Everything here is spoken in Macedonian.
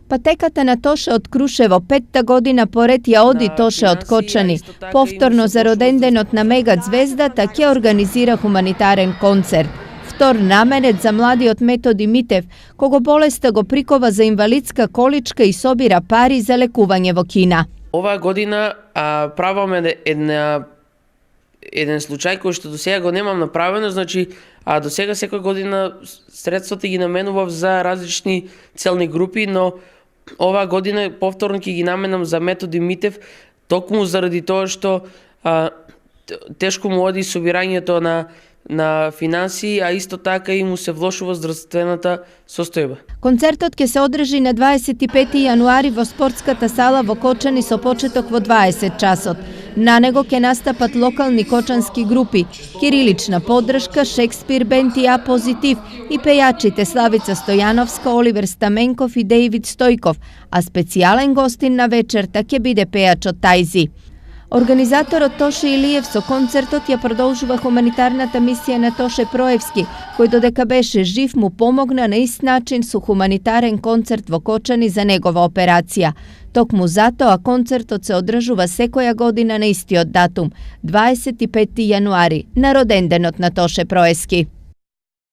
Патеката на Тоше од Крушево, 5-та година поред ја оди Тоше од Кочани. Повторно за роденденот на Мега Звездата ќе организира хуманитарен концерт. Втор наменет за младиот Методи Митев, кого болеста го прикова за инвалидска количка и собира пари за лекување во Кина. Оваа година праваме еден случај кој што до сега го немам направено, значи до сега секоја година средствата ги наменував за различни целни групи, но оваа година повторно ќе ги наменам за Методи Митев, токму заради тоа што тешко му оди собирањето на финанси, а исто така и му се влошува здравствената состојба. Концертот ќе се одржи на 25 јануари во спортската сала во Кочани со почеток во 20 часот. На него ќе настапат локални кочански групи, Кирилична поддршка, Шекспир бенд и А Позитив и пејачите Славица Стојановска, Оливер Стаменков и Дејвид Стојков, а специјален гостин на вечерта ќе биде пејачот Тајзи. Организаторот Тоше Илиев со концертот ја продолжува хуманитарната мисија на Тоше Проевски, кој додека беше жив му помогна на ист начин со хуманитарен концерт во Кочани за негова операција. Токму затоа концертот се одржува секоја година на истиот датум, 25 јануари, на роденденот на Тоше Проевски.